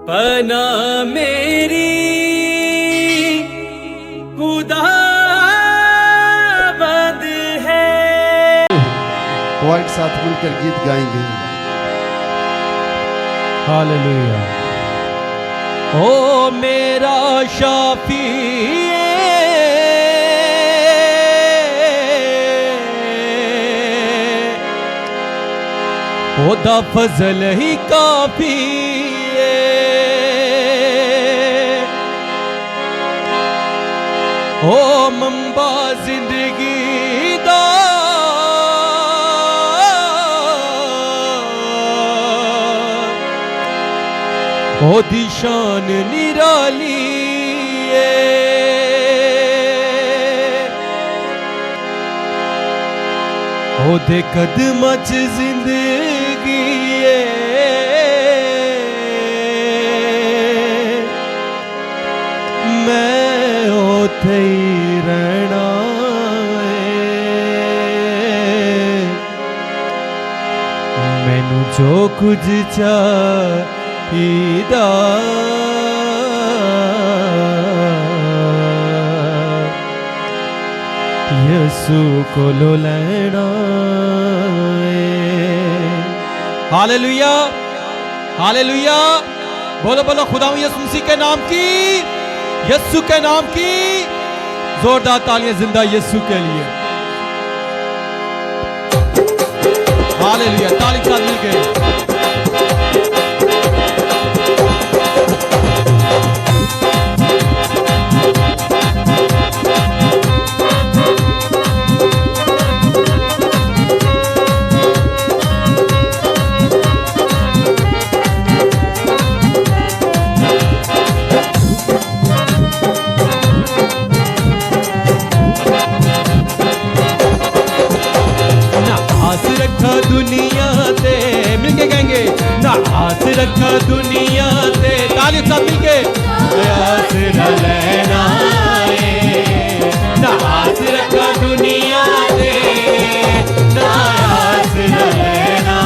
पना मेरी खुदाबंद है। पॉइंट साथ मिलकर गीत गाएंगे। हालेलुया। ओ मेरा शाफी ओदा फजल ही काफी ओ मंबा जिंदगी दा ओदी शान निराली ओदे कदमां च जिंदगी मैं ओथे ही रहना मैनू जो कुछ चाहिदा यसू कोलो लेना। Hallelujah hallelujah. बोलो बोलो खुदा यसू मसीह के नाम की, यसू के नाम की जोरदार तालियां जिंदा यसू के लिए। हालेलुया। ताली साथ मिलके दुनिया ते मिलके कहेंगे ना आस रखा दुनिया ते। ताली साथ मिलके आस लेना ना आस रखा दुनिया ते ना आस लेना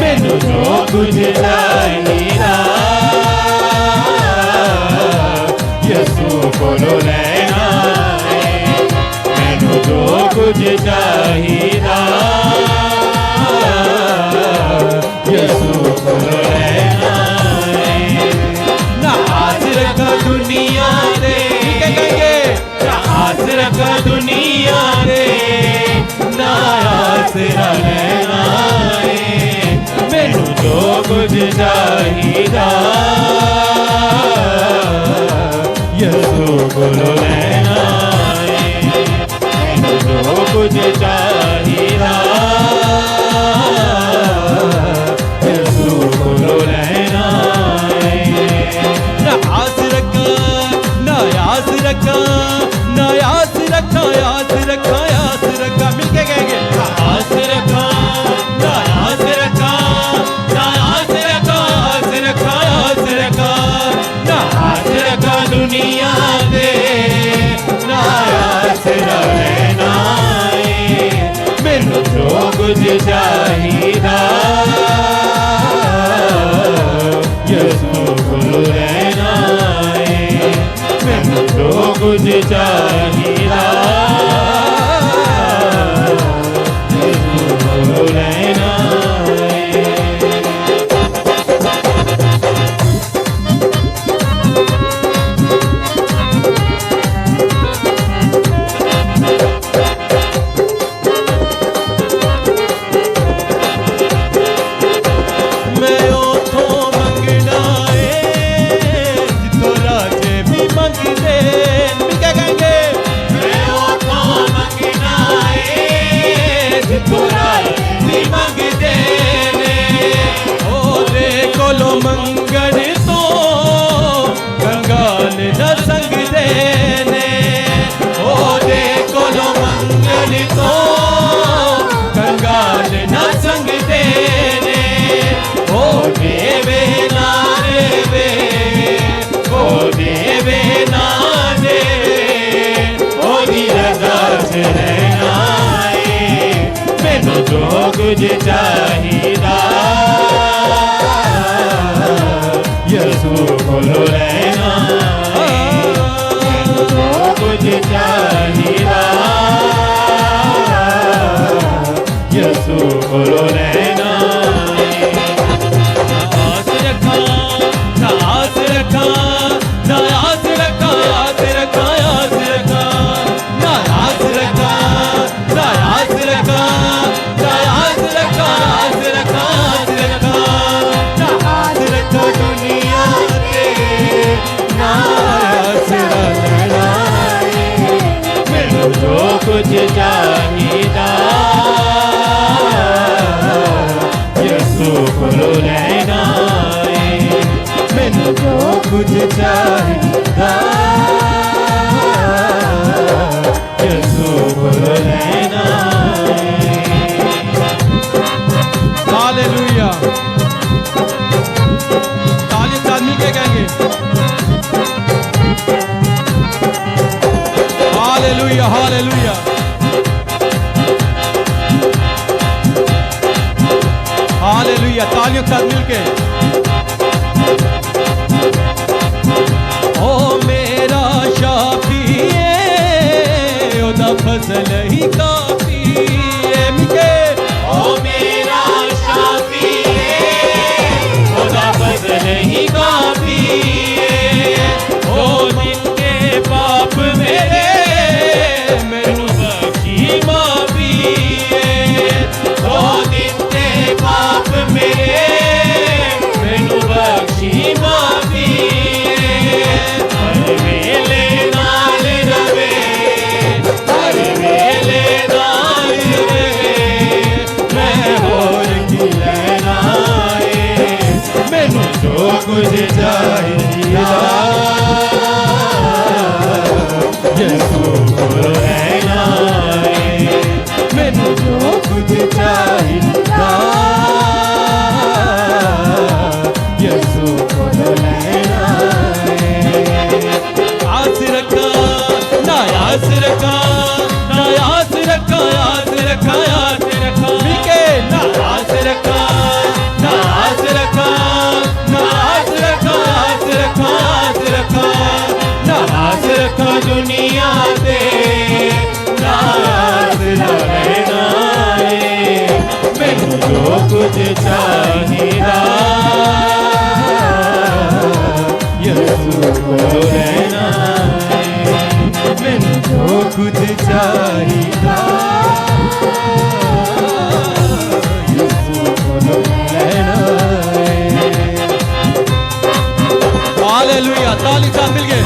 मैनू जो कुछ चाहिदा यसू कोलो लेना मैनू जो कुछ चाहिदा यसू कोलो लेना ना आस रखा दुनिया दे। कहेंगे ना आस रखा दुनिया दे ना आस लेना मैनू जो कुछ चाहिदा यसू कोलो लेना मैनू जो कुछ चाहिदा ना याद रखा याद रखा याद रखा मिलके कहेंगे याद रखा ना याद रखा ना याद रखा याद रखा याद रखा ना याद रखा दुनिया दे ना याद रहना मैनू जो कुछ चाहिदा यसू कोलो रहना मैनू जो कुछ चाहिदा यसू कोलो रहना। मैं उथों मंगना जिथों राजे भी मंगदे। क्या कहेंगे मैं उथों मंगना जिथों राजे भी मंगदे ने ओदे कोलो मंगण तो कंगाल न संगदे ने ओदे कोलो मंगण तो कंगाल न संगदे ने ओ देवे ना देवे ओ देवे ना देवे ओ दी रज़ा से रहना मैनू जो कुछ चाहिदा यसू कोलो रहना मैनू जो कुछ चाहिदा यसू कोलो रहना आस रखा ना आस रखा ना आस रखा आस रखा आस रखा ना आस रखा ना आस रखा ना आस रखा आस रखा आस रखा ना आस रखा दुनिया ते ना आस रखना मैनू जो कुछ चाहिदा यसू कोलो रहना मैनू जो कुछ चाहिदा यसू कोलो रहना हालेलुया ताली साथ मिलके कहेंगे हालेलुया हालेलुया हालेलुया तालियों के साथ मिलके ओ मेरा शाफी ओदा फजल ही काफी है मिलके ओ मेरा शाफी ओदा फजल ही काफी है ओ दिल के पाप मेरे मैनू बख्शी माफी है ओ दिल के पाप मेरे मैनू बख्शी माफी हर वेले नाल रवे हर वेले नाल रवे मैं होर की लेना मैनू जो कुछ चाहिदा यसू कोलो रहना मैनू जो कुछ चाहिदा यसू कोलो रहना आस रखा ना आस रखा ना आस रखा आस रखा आस रखा मिलके ना आस रखा ना आस रखा ना आस रखा आस रखा आस रखा ना आस रखा दुनिया ते ना आस रहना मैनू जो कुछ चाहिदा यसू कोलो रहना मैनू जो कुछ चाहिदा यसू कोलो रहना हालेलुया ताली साथ मिल गए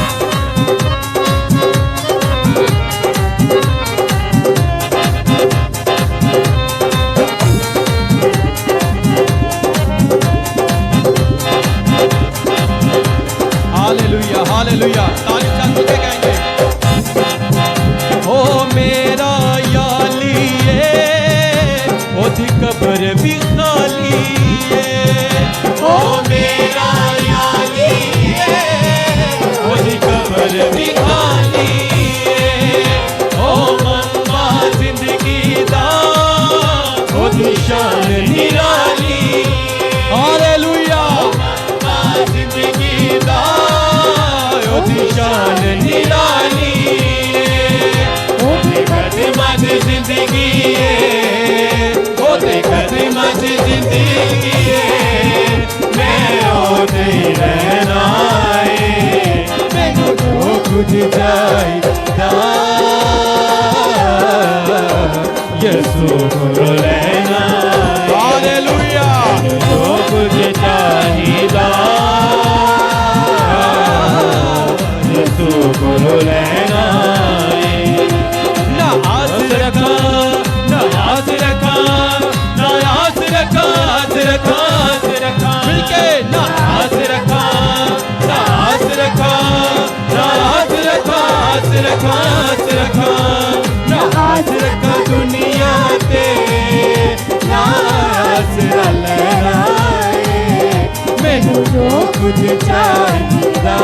हालेलुया हालेलुया ताली साथ मिल के गाएंगे ओ मेरा याली है ओदी कब्र भी खाली है ओ मेरा याली है ओदी कब्र भी खाली है ओ मम्मा जिंदगी दा ओदी शान निराली हालेलुया मम्मा जिंदगी दा ओदी शान निराली ओदी खदमत जिंदगी है ओदी खदमत जिंदगी है मैं ओदे रहना है मैनू जो कुछ चाहिदा यसू कोलो रहना हालेलुया जो कुछ चाहिदा यसू कोलो रहना ना आस रखा ना आस रखा ना आस रखा आस रखा आस रखा मिलके ना आस रखा ना आस रखा ना आस रखा आस रखा आस रखा ना आस रखा दुनिया ते ना आस लेना मैनू जो कुछ चाहिदा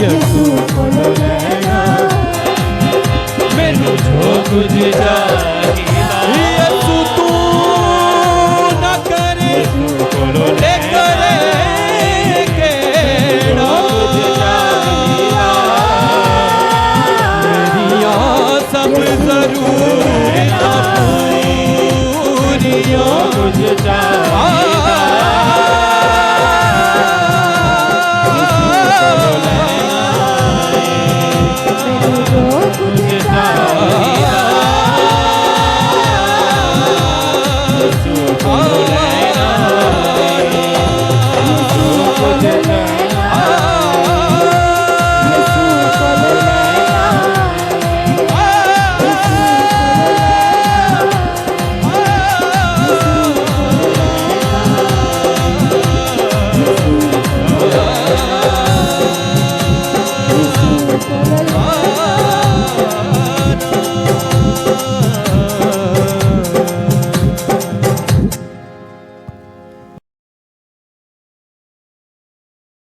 यसू कोलो रहना मैनू जो कुछ चाहिदा